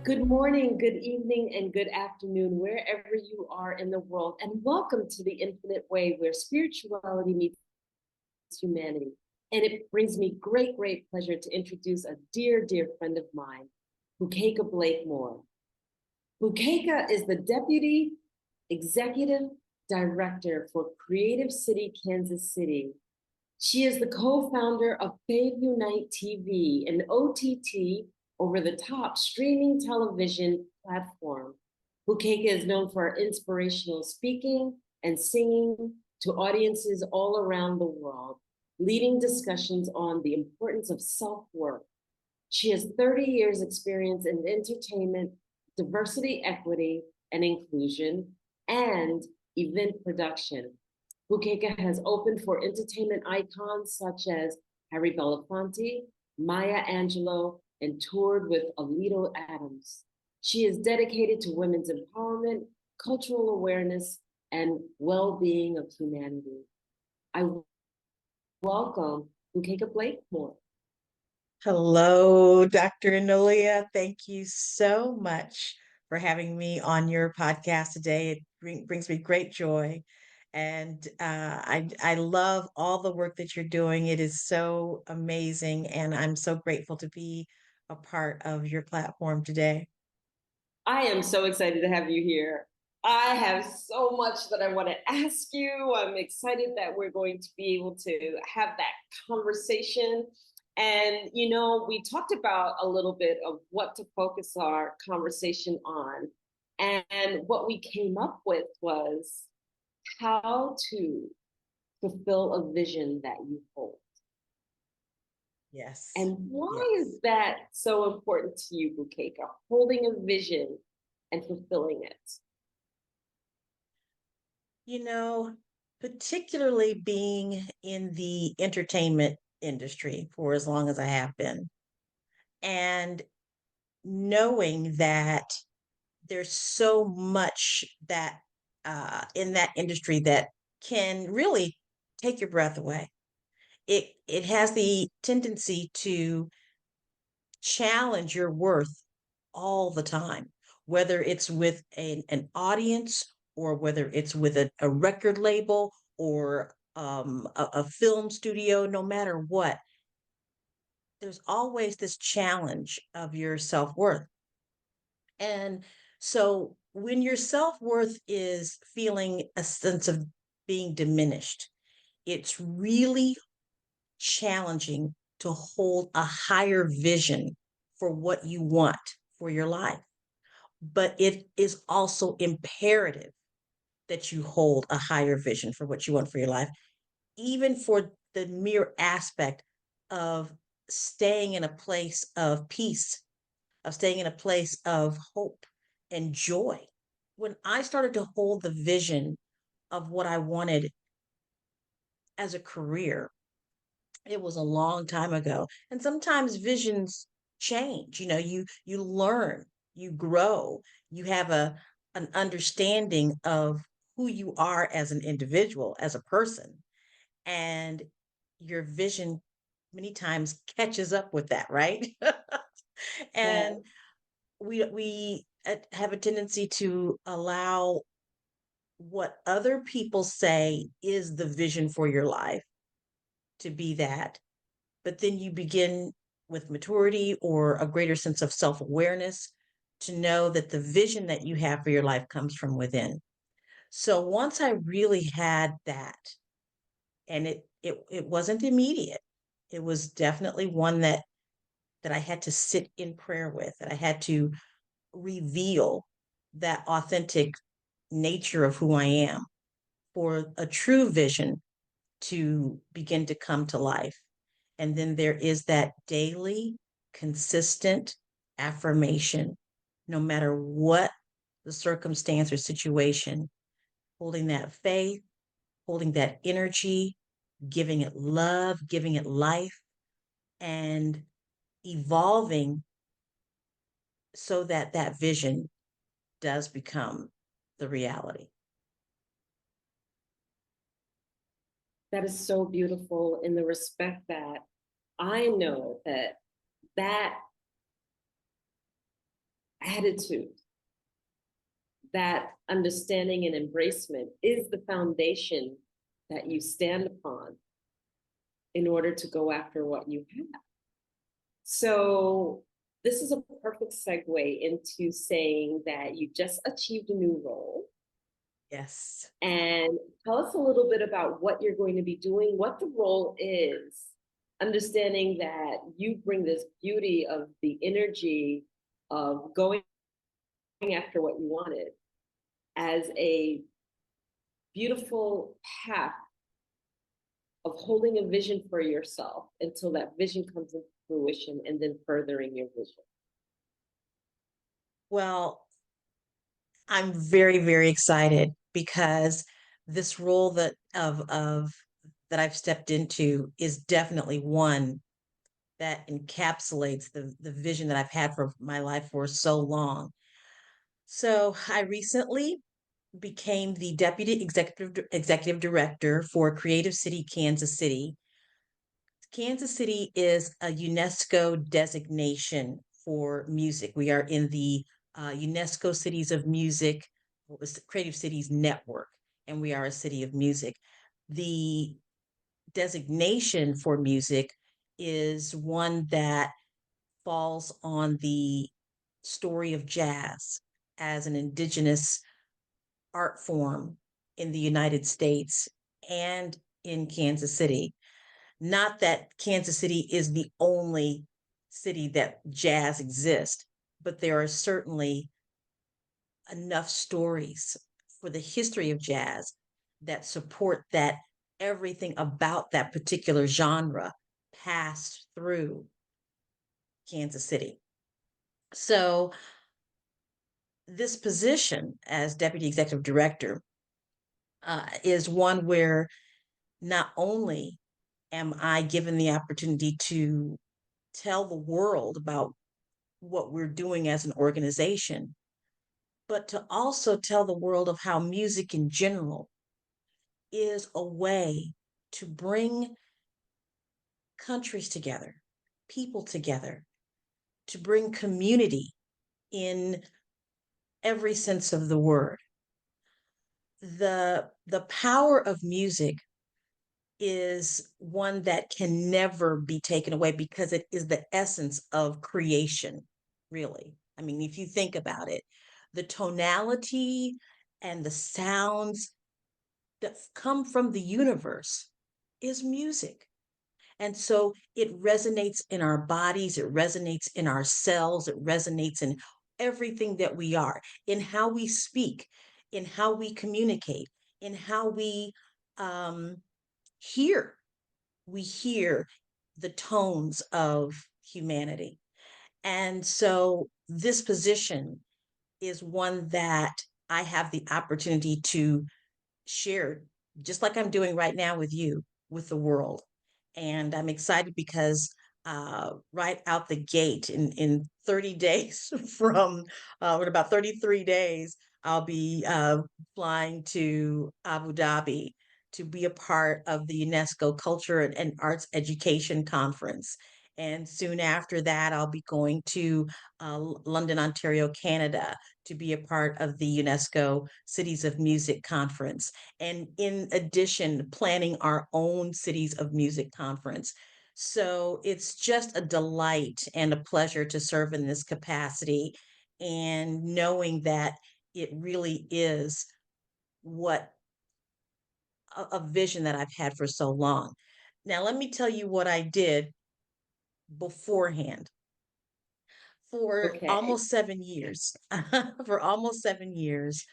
Good morning, good evening, and good afternoon, wherever you are in the world. And welcome to the Infinite Way, where spirituality meets humanity. And it brings me great pleasure to introduce a dear friend of mine, Bukeka Blakemore. Bukeka is the Deputy Executive Director for Creative City, Kansas City. She is the co-founder of FAVuniteTv, an OTT over-the-top streaming television platform. Bukeka is known for her inspirational speaking and singing to audiences all around the world, leading discussions on the importance of self-worth. She has 30 years experience in entertainment, diversity, equity, and inclusion, and event production. Bukeka has opened for entertainment icons such as Harry Belafonte, Maya Angelou, and toured with Oleta Adams. She is dedicated to women's empowerment, cultural awareness, and well-being of humanity. I welcome Bukeka Blakemore. Hello, Dr. Enolia. Thank you so much for having me on your podcast today. It brings me great joy. And I love all the work that you're doing. It is so amazing. And I'm so grateful to be a part of your platform today. I am so excited to have you here. I have so much that I want to ask you. I'm excited that we're going to be able to have that conversation. And, we talked about a little bit of what to focus our conversation on. And what we came up with was how to fulfill a vision that you hold. Yes. And why Yes. is that so important to you, Bukeka? Holding a vision and fulfilling it. Particularly being in the entertainment industry for as long as I have been, and knowing that there's so much that in that industry that can really take your breath away. It has the tendency to challenge your worth all the time, whether it's with an audience or whether it's with a record label or a film studio. No matter what, there's always this challenge of your self-worth. And so when your self-worth is feeling a sense of being diminished, it's really challenging to hold a higher vision for what you want for your life. But it is also imperative that you hold a higher vision for what you want for your life, even for the mere aspect of staying in a place of peace, of staying in a place of hope and joy. When I started to hold the vision of what I wanted as a career, it was a long time ago. And sometimes visions change. You learn, you grow, you have an understanding of who you are as an individual, as a person, and your vision many times catches up with that, right? Yeah. And we have a tendency to allow what other people say is the vision for your life to be that. But then you begin with maturity or a greater sense of self-awareness to know that the vision that you have for your life comes from within. So once I really had that, and it wasn't immediate, it was definitely one that I had to sit in prayer with, that I had to reveal that authentic nature of who I am for a true vision to begin to come to life. And then there is that daily, consistent affirmation, no matter what the circumstance or situation, holding that faith, holding that energy, giving it love, giving it life, and evolving so that that vision does become the reality. That is so beautiful in the respect that I know that attitude, that understanding and embracement is the foundation that you stand upon in order to go after what you have. So this is a perfect segue into saying that you just achieved a new role. Yes. And tell us a little bit about what you're going to be doing, what the role is, understanding that you bring this beauty of the energy of going after what you wanted as a beautiful path of holding a vision for yourself until that vision comes into fruition and then furthering your vision. Well, I'm very, very excited because this role that that I've stepped into is definitely one that encapsulates the vision that I've had for my life for so long. So I recently became the deputy executive director for Creative City, Kansas City. Kansas City is a UNESCO designation for music. We are in the UNESCO Cities of Music, what was the Creative Cities Network, and we are a city of music. The designation for music is one that falls on the story of jazz as an indigenous art form in the United States and in Kansas City. Not that Kansas City is the only city that jazz exists, but there are certainly enough stories for the history of jazz that support that everything about that particular genre passed through Kansas City. So, this position as deputy executive director is one where not only am I given the opportunity to tell the world about what we're doing as an organization, but to also tell the world of how music in general is a way to bring countries together, people together, to bring community in every sense of the word. The power of music is one that can never be taken away because it is the essence of creation, really. I mean, if you think about it, the tonality and the sounds that come from the universe is music. And so it resonates in our bodies, it resonates in our cells, it resonates in everything that we are, in how we speak, in how we communicate, in how we um, hear. We hear the tones of humanity. And so this position is one that I have the opportunity to share, just like I'm doing right now with you, with the world. And I'm excited because right out the gate in 30 days from, in about 33 days, I'll be flying to Abu Dhabi to be a part of the UNESCO Culture and Arts Education Conference. And soon after that, I'll be going to London, Ontario, Canada to be a part of the UNESCO Cities of Music Conference. And in addition, planning our own Cities of Music Conference. So it's just a delight and a pleasure to serve in this capacity and knowing that it really is what a vision that I've had for so long. Now, let me tell you what I did beforehand for Okay. almost 7 years. For almost 7 years,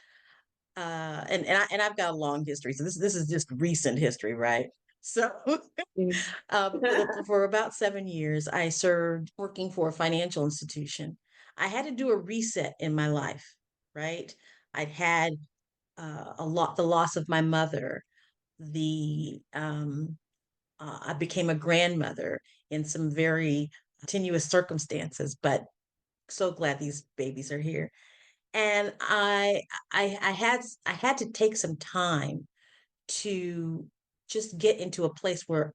and I've got a long history, so this is just recent history, right? So, for about 7 years, I served working for a financial institution. I had to do a reset in my life, right? I'd had the loss of my mother. The I became a grandmother in some very tenuous circumstances, but so glad these babies are here. And I had to take some time to just get into a place where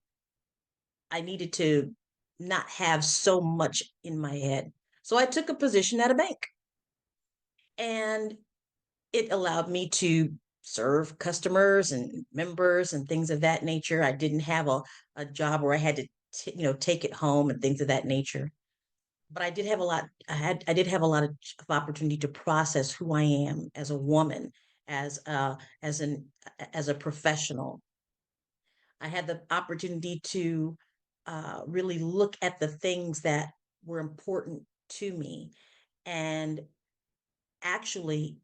I needed to not have so much in my head. So I took a position at a bank. And it allowed me to serve customers and members and things of that nature. I didn't have a job where I had to take it home and things of that nature. But I did have a lot. I did have a lot of opportunity to process who I am as a woman, as as an as a professional. I had the opportunity to really look at the things that were important to me, and actually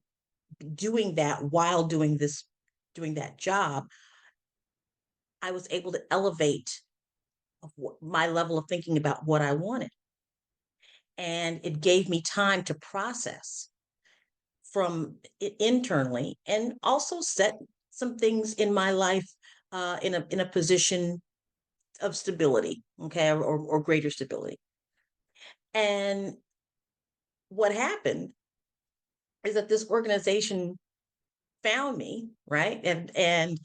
doing that while doing that job, I was able to elevate my level of thinking about what I wanted. And it gave me time to process from it internally, and also set some things in my life in a position of stability, okay, or greater stability. And what happened is that this organization found me, right, and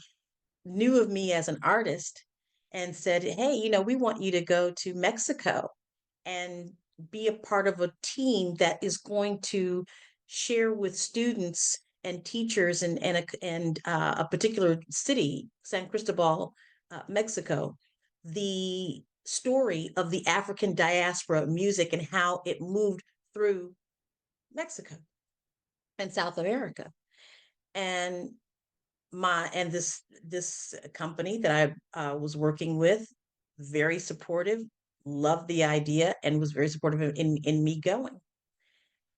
knew of me as an artist, and said, "Hey, we want you to go to Mexico and be a part of a team that is going to share with students and teachers and a particular city, San Cristobal, Mexico, the story of the African diaspora music and how it moved through Mexico and South America." And this company that I was working with, very supportive, loved the idea, and was very supportive in me going.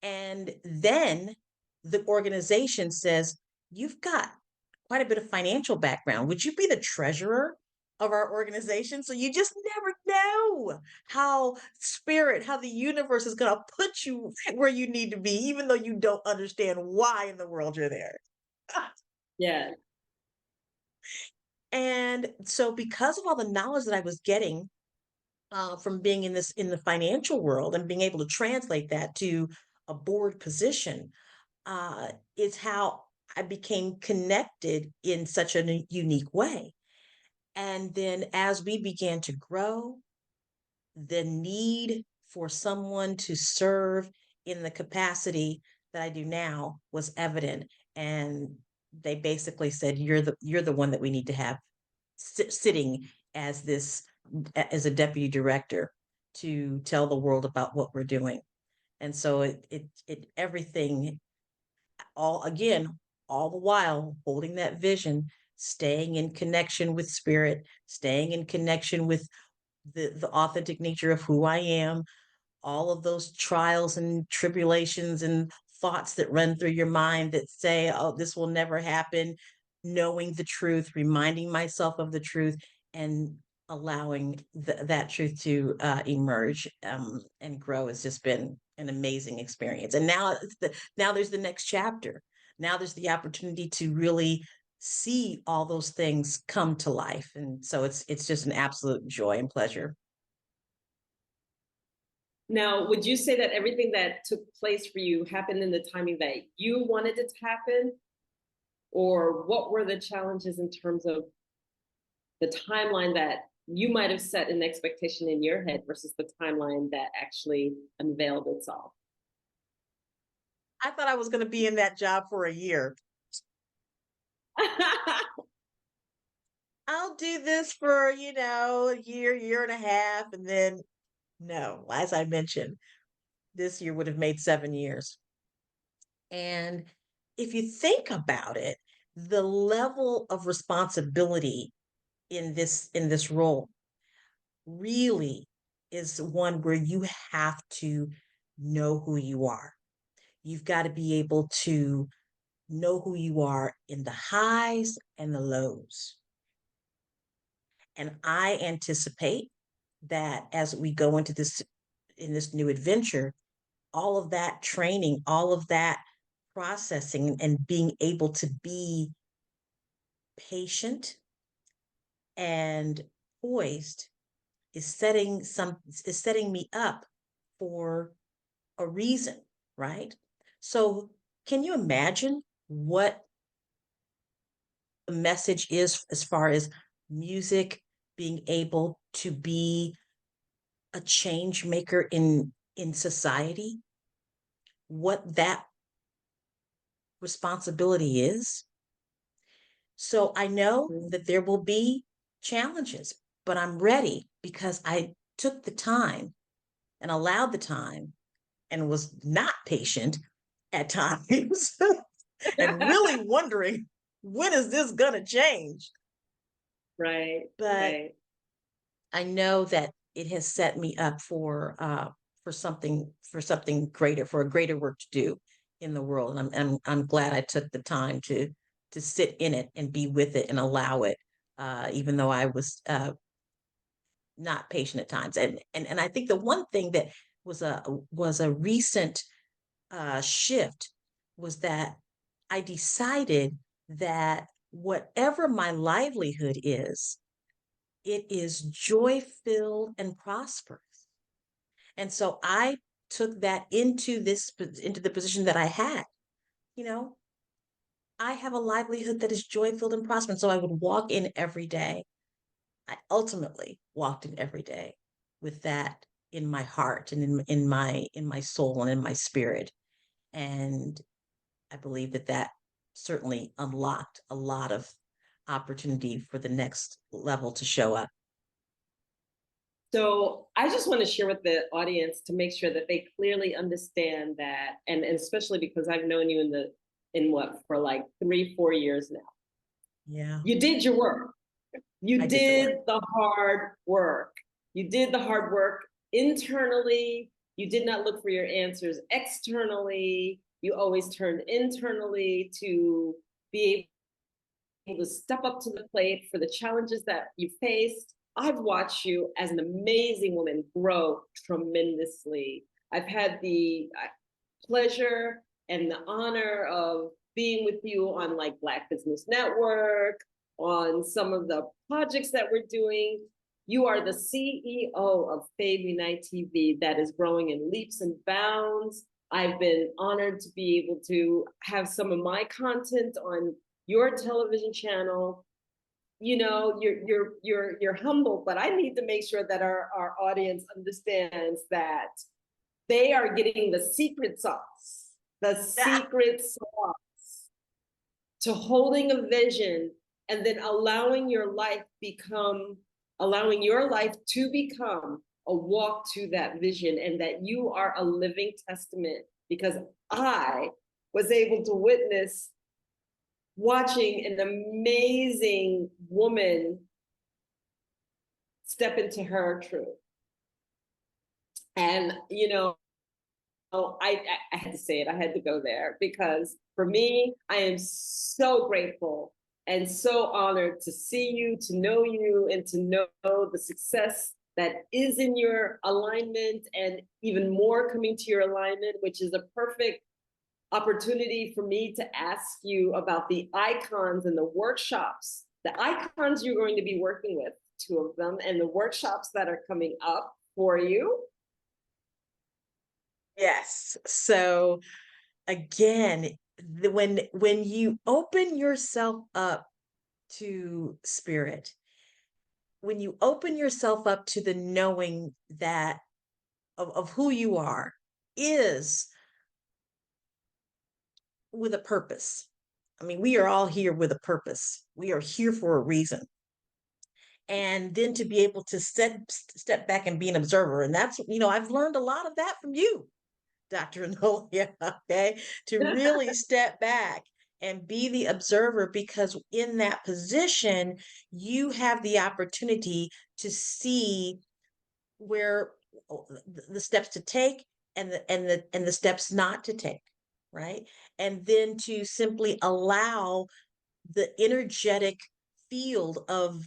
And then the organization says, "You've got quite a bit of financial background. Would you be the treasurer of our organization?" So you just never know how the universe is going to put you where you need to be, even though you don't understand why in the world you're there. Yeah. And so, because of all the knowledge that I was getting from being in the financial world, and being able to translate that to a board position, is how I became connected in such a unique way. And then, as we began to grow, the need for someone to serve in the capacity that I do now was evident. And they basically said, "You're the one that we need to have sitting as this as a deputy director, to tell the world about what we're doing." And so it everything, all again, all the while holding that vision, staying in connection with spirit, staying in connection with the authentic nature of who I am, all of those trials and tribulations and thoughts that run through your mind that say, "Oh, this will never happen," knowing the truth, reminding myself of the truth, and allowing that truth to emerge and grow, has just been an amazing experience. And now there's the next chapter. Now there's the opportunity to really see all those things come to life, and so it's just an absolute joy and pleasure. Now, would you say that everything that took place for you happened in the timing that you wanted it to happen? Or what were the challenges in terms of the timeline that you might have set an expectation in your head versus the timeline that actually unveiled itself? I thought I was going to be in that job for a year. I'll do this for, a year and a half. And then, no, as I mentioned, this year would have made 7 years. And if you think about it, the level of responsibility in this role really is one where you have to know who you are. You've got to be able to know who you are in the highs and the lows. And I anticipate that as we go into this new adventure, all of that training, all of that processing, and being able to be patient and poised is setting me up for a reason, right? So, can you imagine what the message is, as far as music being able to be a change maker in society? What that responsibility is. So I know Mhm. that there will be challenges, but I'm ready because I took the time and allowed the time and was not patient at times and really wondering, when is this going to change? Right, But right. I know that it has set me up for something greater, for a greater work to do in the world. And I'm glad I took the time to sit in it and be with it and allow it, even though I was not patient at times. And I think the one thing that was a recent shift was that I decided that whatever my livelihood is, it is joy filled and prosperous. And so I took that into the position that I had. You know, I have a livelihood that is joy filled and prosperous. So I would walk in every day. I ultimately walked in every day with that in my heart and in my soul and in my spirit. And I believe that that certainly unlocked a lot of opportunity for the next level to show up. So I just want to share with the audience to make sure that they clearly understand that, and especially because I've known you in what, for like 3, 4 years now. Yeah, You did your work. I You did the work. did the hard work. You did the hard work internally. You did not look for your answers externally. You always turned internally to be able to step up to the plate for the challenges that you faced. I've watched you as an amazing woman grow tremendously. I've had the pleasure and the honor of being with you on like Black Business Network, on some of the projects that we're doing. You are the CEO of FAVuniteTv that is growing in leaps and bounds. I've been honored to be able to have some of my content on your television channel. You know, you're humble, but I need to make sure that our audience understands that they are getting the secret sauce, the Yeah. secret sauce to holding a vision and then allowing your life to become a walk to that vision, and that you are a living testament, because I was able to witness watching an amazing woman step into her truth. And, you know, I had to say it. I had to go there because for me, I am so grateful and so honored to see you, to know you, and to know the success that is in your alignment, and even more coming to your alignment, which is a perfect opportunity for me to ask you about the icons and the workshops, the icons you're going to be working with, two of them, and the workshops that are coming up for you. Yes. So again, when you open yourself up to spirit, when you open yourself up to the knowing that of who you are is with a purpose. I mean, we are all here with a purpose. We are here for a reason. And then to be able to step back and be an observer. And that's, I've learned a lot of that from you, Dr. Anolia, okay? To really step back and be the observer, because in that position, you have the opportunity to see where the steps to take and the steps not to take, right? And then to simply allow the energetic field of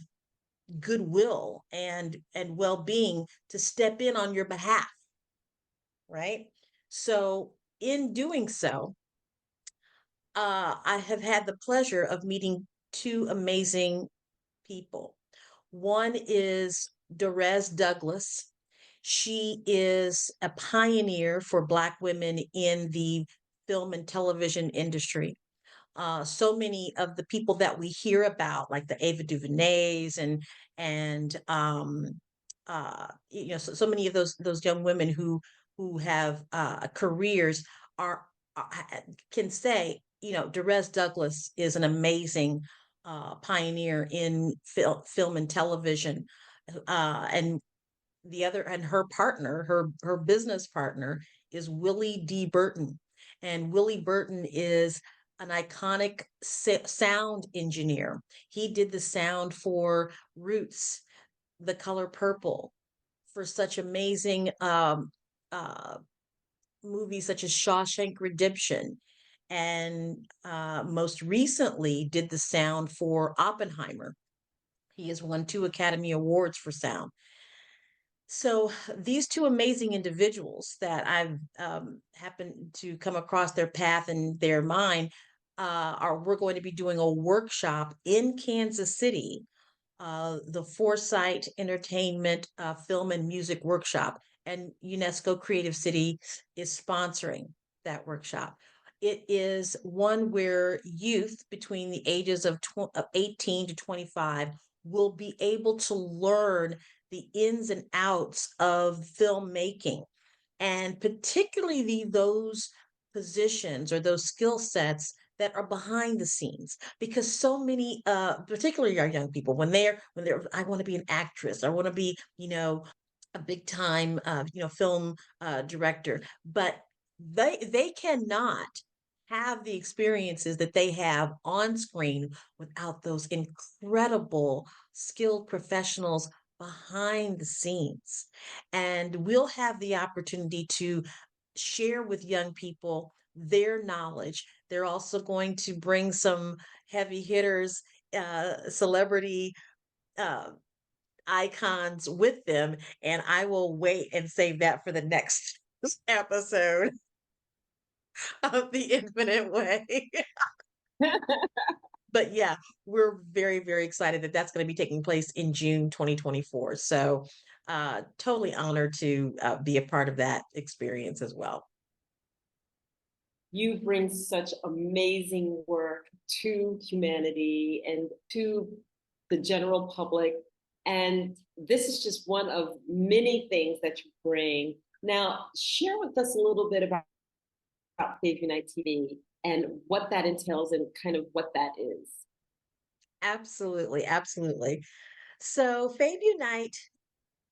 goodwill and well-being to step in on your behalf, right? So in doing so, I have had the pleasure of meeting two amazing people. One is Dorez Douglas. She is a pioneer for Black women in the film and television industry. So many of the people that we hear about, like the Ava DuVernays and so many of those young women who have careers are can say, Derez Douglas is an amazing pioneer in film and television, and her partner, her business partner, is Willie D. Burton, and Willie Burton is an iconic sound engineer. He did the sound for Roots, The Color Purple, for such amazing uh, movies such as Shawshank Redemption, and most recently did the sound for Oppenheimer. He has won 2 Academy Awards for sound. So these two amazing individuals that I've happened to come across their path and their mind, we're going to be doing a workshop in Kansas City, the Foresight Entertainment Film and Music Workshop, and UNESCO Creative City is sponsoring that workshop. It is one where youth between the ages of 18 to 25 will be able to learn the ins and outs of filmmaking, and particularly those positions or those skill sets that are behind the scenes, because so many particularly our young people, when they're I want to be an actress, I want to be a big time film director, but they cannot have the experiences that they have on screen without those incredible skilled professionals behind the scenes. And we'll have the opportunity to share with young people their knowledge. They're also going to bring some heavy hitters, celebrity uh, icons with them, and I will wait and save that for the next episode of The Infinite Way. But yeah, we're very, very excited that that's going to be taking place in June 2024. So, totally honored to be a part of that experience as well. You bring such amazing work to humanity and to the general public. And this is just one of many things that you bring. Now, share with us a little bit about FAVuniteTv and what that entails and kind of what that is. Absolutely, absolutely. So, Fave Unite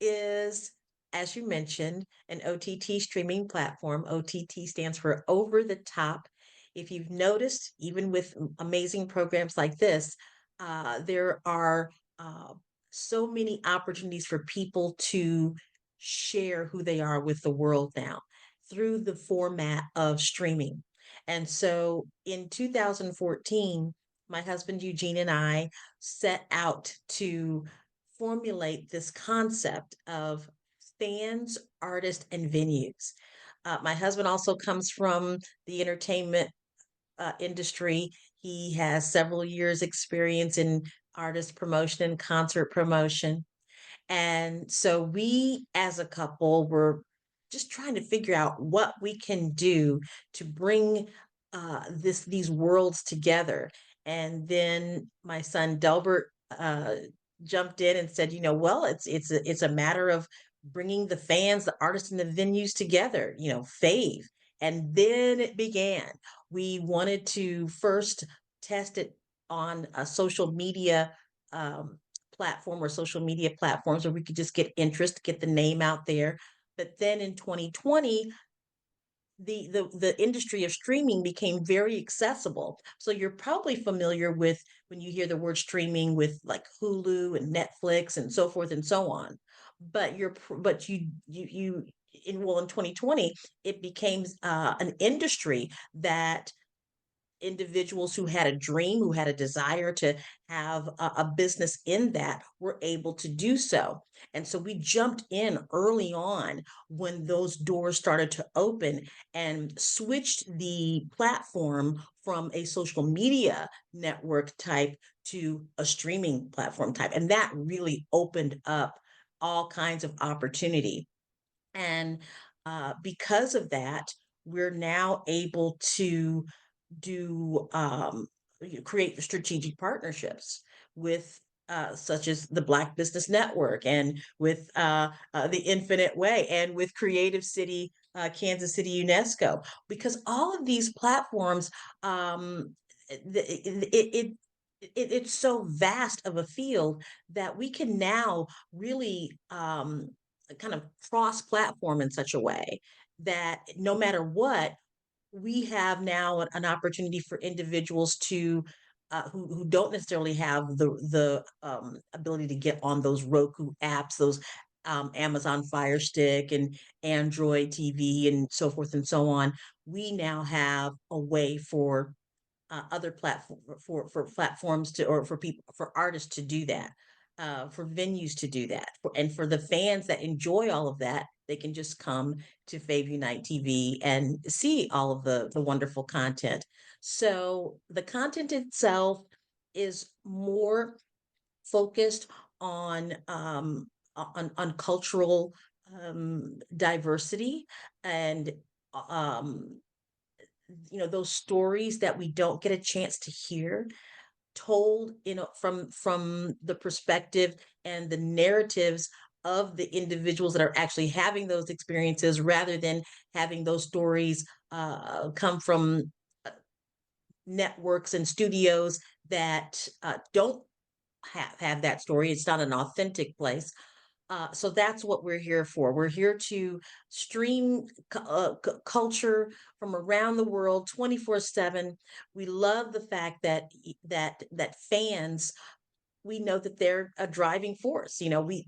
is, as you mentioned, an OTT streaming platform. OTT stands for over the top. If you've noticed, even with amazing programs like this, there are uh, so many opportunities for people to share who they are with the world now through the format of streaming. And so in 2014, my husband Eugene and I set out to formulate this concept of fans, artists, and venues. My husband also comes from the entertainment industry. He has several years' experience in artist promotion and concert promotion. And so we, as a couple, were just trying to figure out what we can do to bring these worlds together. And then my son Delbert jumped in and said, well, it's a matter of bringing the fans, the artists, and the venues together. Fave. And then it began. We wanted to first test it on a social media um, platform or social media platforms where we could just get interest, get the name out there. But then in 2020, the industry of streaming became very accessible. So you're probably familiar with, when you hear the word streaming, with like Hulu and Netflix and so forth and so on. But in 2020, it became an industry that individuals who had a dream, who had a desire to have a business in that, were able to do so. And so we jumped in early on when those doors started to open and switched the platform from a social media network type to a streaming platform type. And that really opened up all kinds of opportunity. And because of that, we're now able to create strategic partnerships with such as the Black Business Network, and with the Infinite Way, and with Creative City Kansas City UNESCO, because all of these platforms, um, it's so vast of a field that we can now really kind of cross platform in such a way that no matter what, we have now an opportunity for individuals to who don't necessarily have the ability to get on those Roku apps, those Amazon Fire Stick and Android TV and so forth and so on. We now have a way for other platform for platforms to, or for people, for artists to do that, for venues to do that, and for the fans that enjoy all of that, they can just come to FAVuniteTv and see all of the wonderful content. So the content itself is more focused on cultural diversity and um those stories that we don't get a chance to hear told from the perspective and the narratives of the individuals that are actually having those experiences, rather than having those stories come from uh, networks and studios that don't have that story. It's not an authentic place. So that's what we're here for. We're here to stream culture from around the world 24/7. We love the fact that fans, we know that they're a driving force. We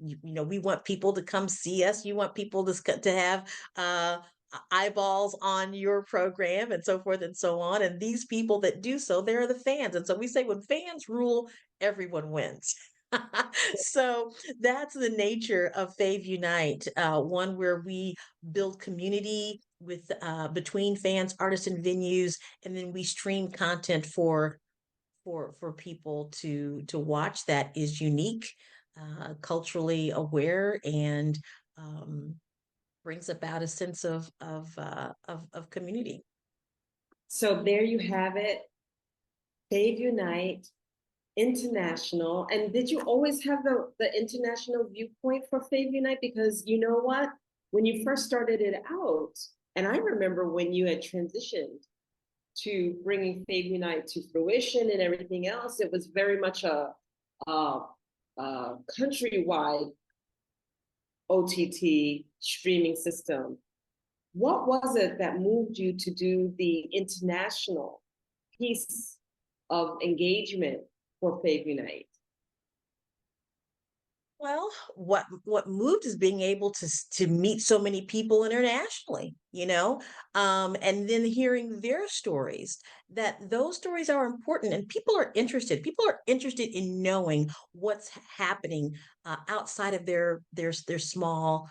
want people to come see us. You want people to have uh, eyeballs on your program and so forth and so on. And these people that do so, they're the fans. And so we say when fans rule, everyone wins. So that's the nature of FAVunite, one where we build community with between fans, artists, and venues, and then we stream content for people to watch that is unique, culturally aware, and um, brings about a sense of community. So there you have it, FAVunite International. And did you always have the international viewpoint for FAVunite? Because you know what? When you first started it out, and I remember when you had transitioned to bringing FAVunite to fruition and everything else, it was very much a countrywide OTT streaming system. What was it that moved you to do the international piece of engagement for FAVunite? Well, what moved is being able to meet so many people internationally, and then hearing their stories. That those stories are important, and people are interested. People are interested in knowing what's happening outside of their small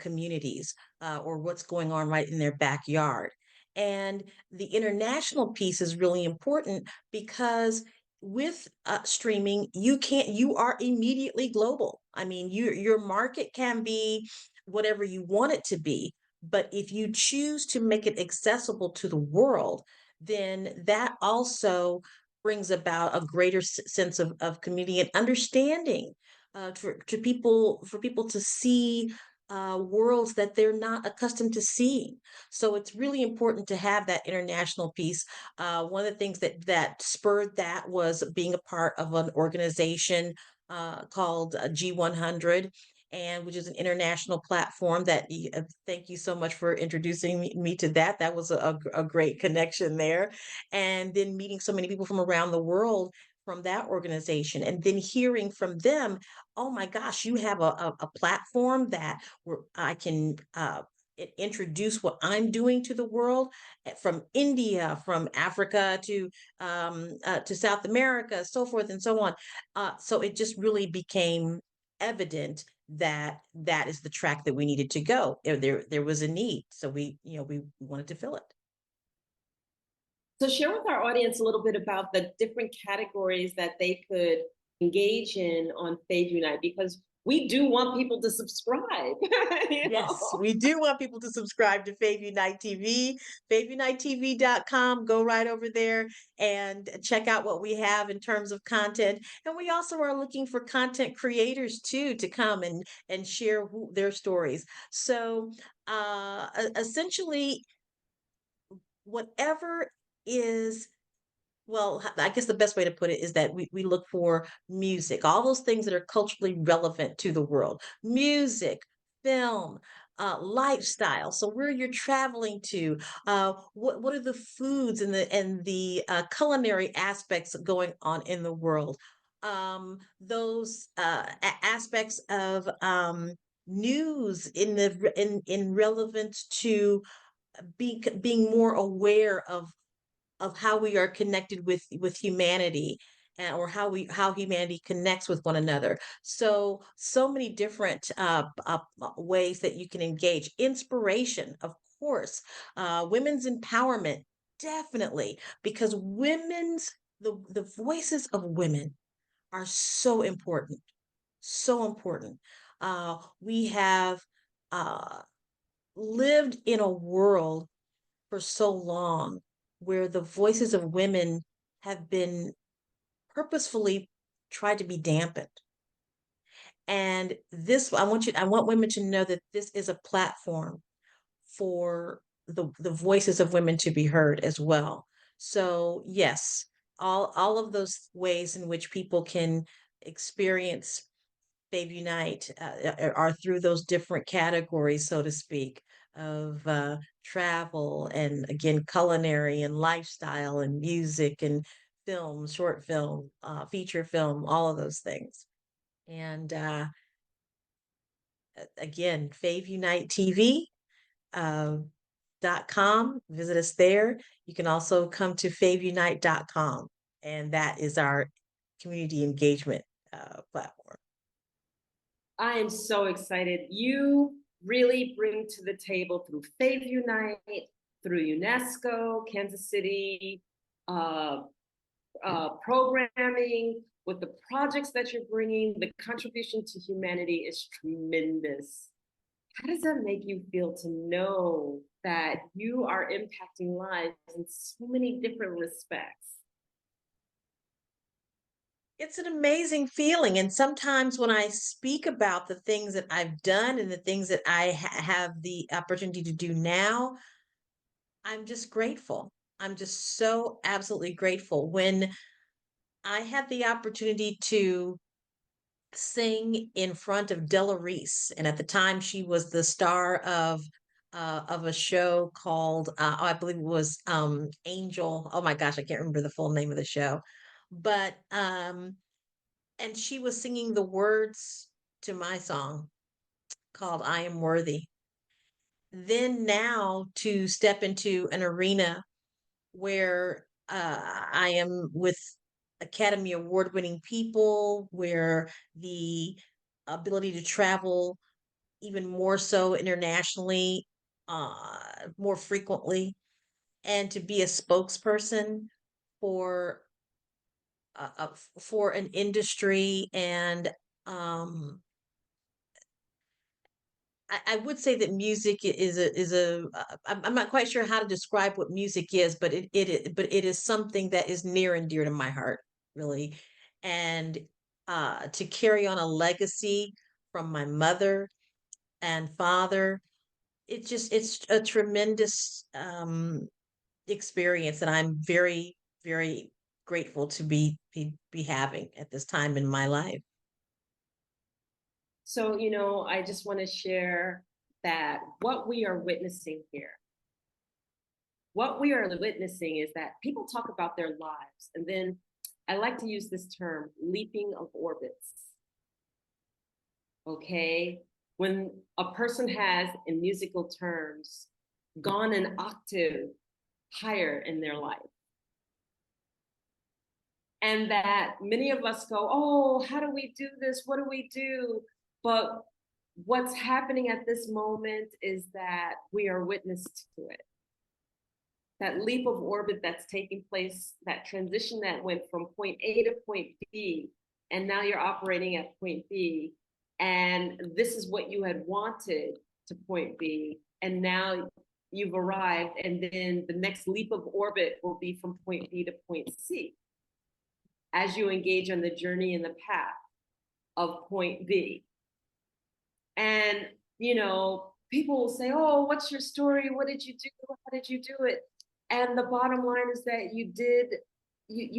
communities, or what's going on right in their backyard. And the international piece is really important because with streaming, you are immediately global. I mean, your market can be whatever you want it to be, but if you choose to make it accessible to the world, then that also brings about a greater sense of community and understanding, for people to see worlds that they're not accustomed to seeing. So it's really important to have that international piece. One of the things that spurred that was being a part of an organization called G100, and which is an international platform that thank you so much for introducing me to that. That was a great connection there. And then meeting so many people from around the world from that organization, and then hearing from them, oh my gosh, you have a platform that where I can introduce what I'm doing to the world, from India, from Africa to South America, so forth and so on. So it just really became evident that that is the track that we needed to go. There was a need, so we wanted to fill it. So share with our audience a little bit about the different categories that they could engage in on FAVunite, because we do want people to subscribe. Yes, we do want people to subscribe to FAVuniteTv, FAVuniteTv.com. Go right over there and check out what we have in terms of content. And we also are looking for content creators too to come and share their stories. So essentially whatever is, well, I guess the best way to put it is that we look for music, all those things that are culturally relevant to the world, music, film, lifestyle. So where you're traveling to, what are the foods and the culinary aspects going on in the world? Those aspects of news in relevance to being more aware of how we are connected with humanity, and or how humanity connects with one another. So many different ways that you can engage. Inspiration, of course. Women's empowerment, definitely, because the voices of women are so important, so important. We have uh lived in a world for so long where the voices of women have been purposefully tried to be dampened. And this, I want women to know that this is a platform for the voices of women to be heard as well. So yes, all of those ways in which people can experience FAVunite are through those different categories, so to speak, of travel and again, culinary and lifestyle and music and film, short film, feature film, all of those things. And again, FAVuniteTv .com. Visit us there. You can also come to FAVunite.com, and that is our community engagement platform. I am so excited. You really bring to the table through FAVunite, through UNESCO, Kansas City, uh, programming, with the projects that you're bringing, the contribution to humanity is tremendous. How does that make you feel to know that you are impacting lives in so many different respects? It's an amazing feeling. And sometimes when I speak about the things that I've done and the things that I have the opportunity to do now, I'm just grateful. I'm just so absolutely grateful. When I had the opportunity to sing in front of Della Reese, and at the time she was the star of a show called I believe it was Angel. Oh my gosh, I can't remember the full name of the show, but and she was singing the words to my song called I Am Worthy. Then now to step into an arena where I am with Academy Award winning people, where the ability to travel even more so internationally, more frequently, and to be a spokesperson for for an industry. And um, I would say that music I'm not quite sure how to describe what music is, but it is something that is near and dear to my heart, really. And to carry on a legacy from my mother and father, it's a tremendous experience, and I'm very, very grateful to be having at this time in my life. So, I just want to share that what we are witnessing here, what we are witnessing is that people talk about their lives, and then I like to use this term, leaping of orbits. Okay? When a person has, in musical terms, gone an octave higher in their life. And that many of us go, oh, how do we do this? What do we do? But what's happening at this moment is that we are witness to it. That leap of orbit that's taking place, that transition that went from point A to point B, and now you're operating at point B, and this is what you had wanted to point B, and now you've arrived, and then the next leap of orbit will be from point B to point C as you engage on the journey and the path of point B. And, people will say, oh, what's your story? What did you do? How did you do it? And the bottom line is that you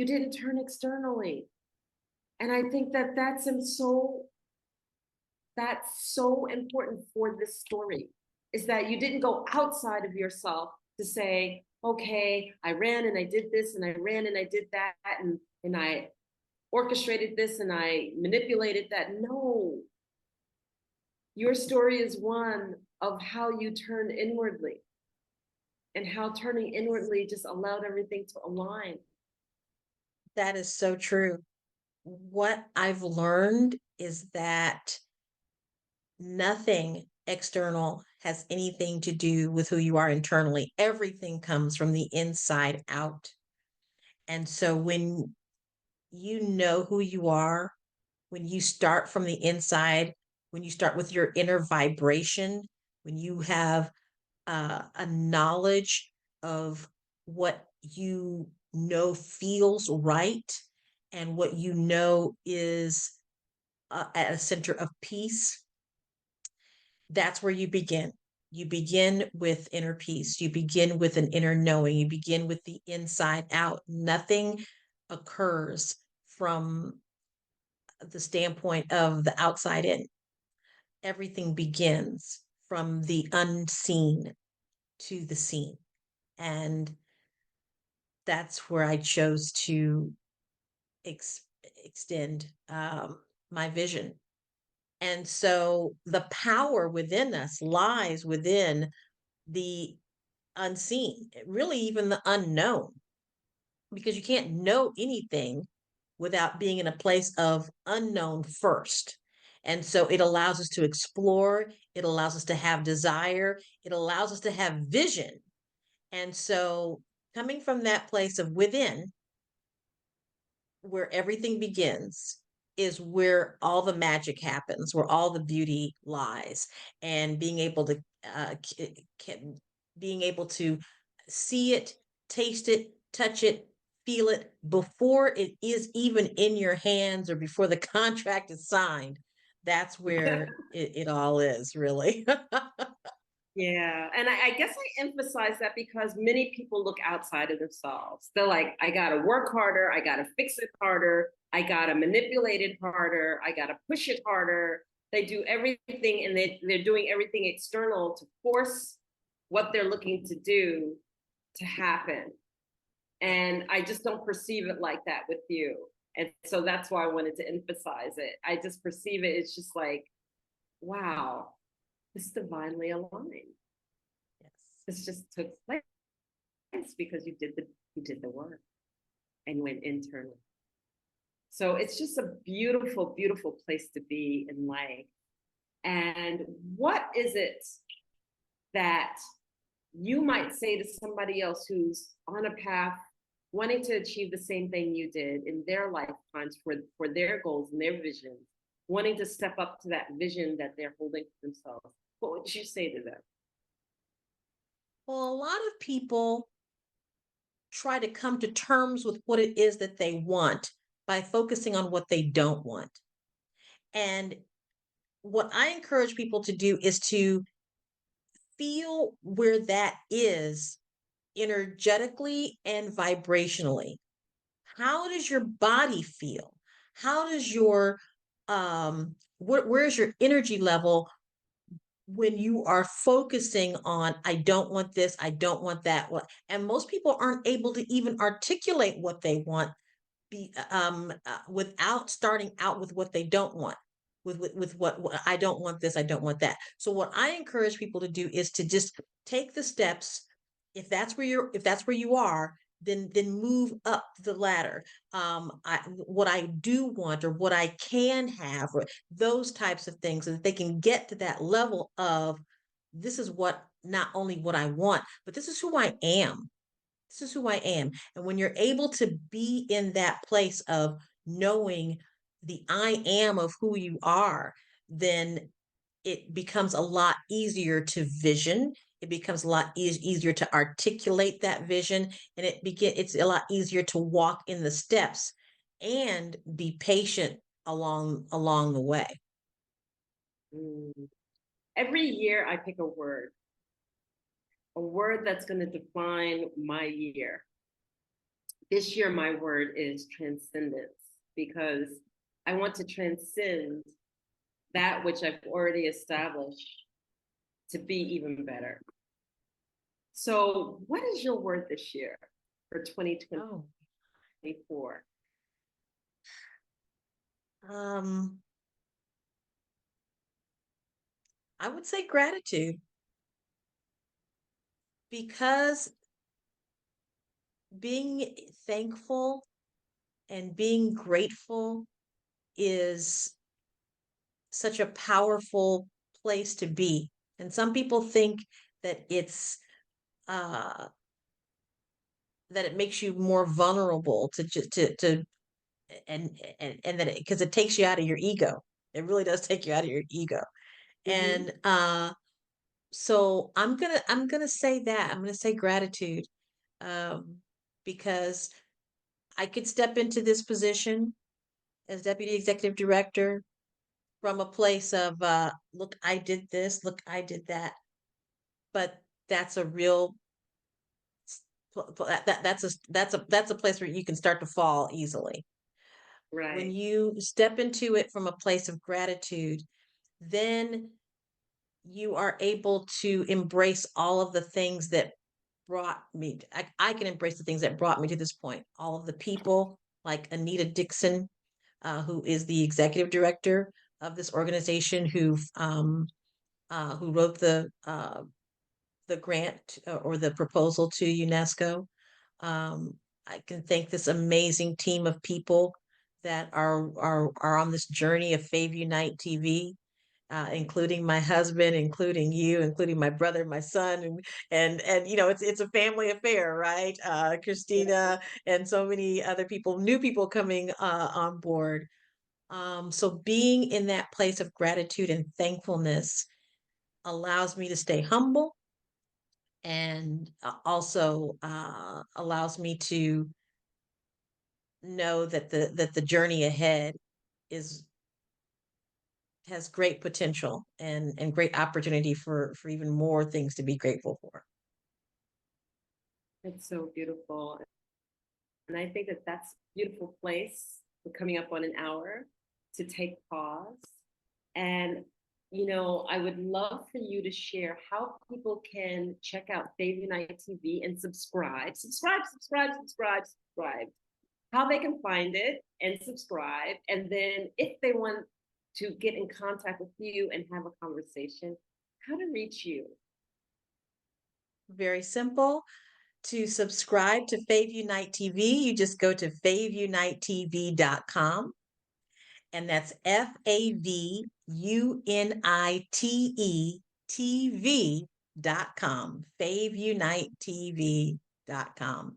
didn't turn externally. And I think that that's so important for this story, is that you didn't go outside of yourself to say, okay, I ran and I did this and I ran and I did that and I orchestrated this and I manipulated that. No, your story is one of how you turn inwardly and how turning inwardly just allowed everything to align. That is so true. What I've learned is that nothing external has anything to do with who you are internally. Everything comes from the inside out. And so when you know who you are, when you start from the inside, when you start with your inner vibration, when you have a knowledge of what you know feels right and what you know is at a center of peace, that's where you begin. You begin with inner peace. You begin with an inner knowing. You begin with the inside out. Nothing occurs from the standpoint of the outside in. Everything begins from the unseen to the seen. And that's where I chose to extend my vision. And so the power within us lies within the unseen, really, even the unknown, because you can't know anything without being in a place of unknown first. And so it allows us to explore, it allows us to have desire, it allows us to have vision. And so coming from that place of within, where everything begins, is where all the magic happens, where all the beauty lies, and being able to being able to see it, taste it, touch it, feel it before it is even in your hands or before the contract is signed. That's where it all is, really. Yeah. And I guess I emphasize that because many people look outside of themselves. They're like, I got to work harder. I got to fix it harder. I got to manipulate it harder. I got to push it harder. They do everything and they're doing everything external to force what they're looking to do to happen. And I just don't perceive it like that with you. And so that's why I wanted to emphasize it. I just perceive it. It's just like, wow, it's divinely aligned. Yes. This just took place because you did the work and went internally. So it's just a beautiful, beautiful place to be in life. And what is it that you might say to somebody else who's on a path wanting to achieve the same thing you did in their lifetimes for their goals and their visions, wanting to step up to that vision that they're holding for themselves? What would you say to them? Well, a lot of people try to come to terms with what it is that they want by focusing on what they don't want. And what I encourage people to do is to feel where that is energetically and vibrationally. How does your body feel? How does your where's your energy level when you are focusing on, I don't want this, I don't want that? And most people aren't able to even articulate what they want without starting out with what they don't want. With what I don't want this, I don't want that. So what I encourage people to do is to just take the steps. If that's where you are, then move up the ladder. What I do want or what I can have, or those types of things, so that they can get to that level of, this is what, not only what I want, but this is who I am. This is who I am. And when you're able to be in that place of knowing the I am of who you are, then it becomes a lot easier to vision. It becomes a lot easier to articulate that vision, and it's a lot easier to walk in the steps and be patient along the way. Mm. Every year I pick a word that's going to define my year. This year, my word is transcendence, because I want to transcend that which I've already established to be even better. So, what is your word this year for 2024? I would say gratitude, because being thankful and being grateful is such a powerful place to be. And some people think that uh that it makes you more vulnerable to just to and that because it takes you out of your ego. It really does take you out of your ego. Mm-hmm. And so I'm gonna say that. I'm gonna say gratitude. Um because I could step into this position as deputy executive director from a place of look, I did this, look, I did that. But that's a real that's a place where you can start to fall easily. When Right. you step into it from a place of gratitude, then you are able to embrace all of the things that brought me. I can embrace the things that brought me to this point. All of the people like Anita Dixon, who is the executive director of this organization, who wrote the grant or the proposal to UNESCO. I can thank this amazing team of people that are on this journey of FAVuniteTv, including my husband, including you, including my brother, my son, and it's a family affair, right? Christina and so many other people, new people coming on board. So being in that place of gratitude and thankfulness allows me to stay humble, and also allows me to know that the journey ahead is has great potential and great opportunity for even more things to be grateful for. It's so beautiful. And I think that that's a beautiful place. We're coming up on an hour to take pause. And, I would love for you to share how people can check out FAVuniteTv and subscribe, how they can find it and subscribe. And then if they want to get in contact with you and have a conversation, how to reach you. Very simple. To subscribe to FAVuniteTv, you just go to FAVuniteTv.com, and that's FAVuniteTV.com, FAVuniteTV.com.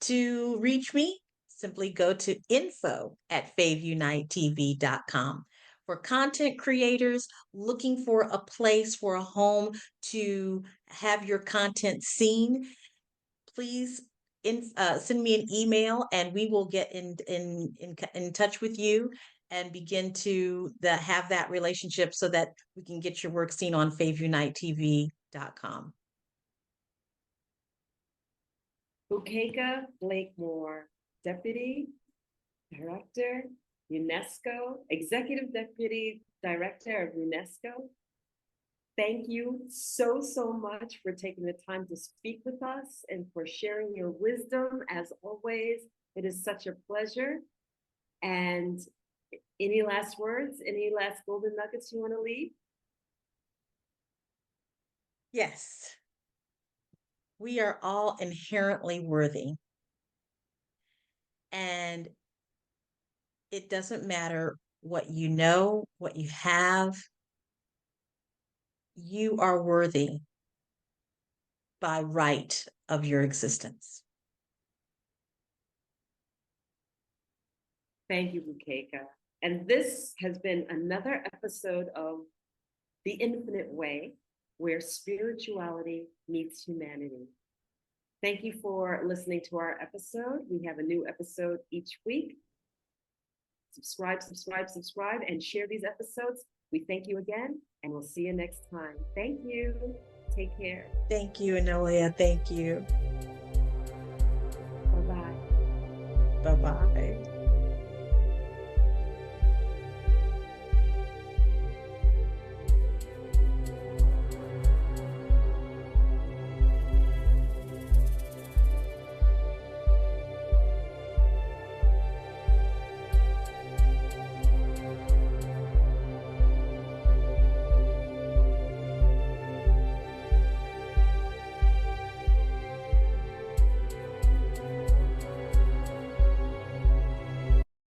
To reach me, simply go to info@FAVuniteTV.com. For content creators looking for a place, for a home to have your content seen, please send me an email, and we will get in touch with you and begin to have that relationship so that we can get your work seen on FAVuniteTV.com. Bukeka Blakemore, Deputy Director, UNESCO, Executive Deputy Director of UNESCO. Thank you so, so much for taking the time to speak with us and for sharing your wisdom. As always, it is such a pleasure. And any last words, any last golden nuggets you want to leave? Yes. We are all inherently worthy. And it doesn't matter what you know, what you have, you are worthy by right of your existence. Thank you, Bukeka. And this has been another episode of The Infinite Way, where spirituality meets humanity. Thank you for listening to our episode. We have a new episode each week. Subscribe, and share these episodes We thank you again, and we'll see you next time. Thank you. Take care. Thank you, Anolia. Thank you. Bye-bye. Bye-bye.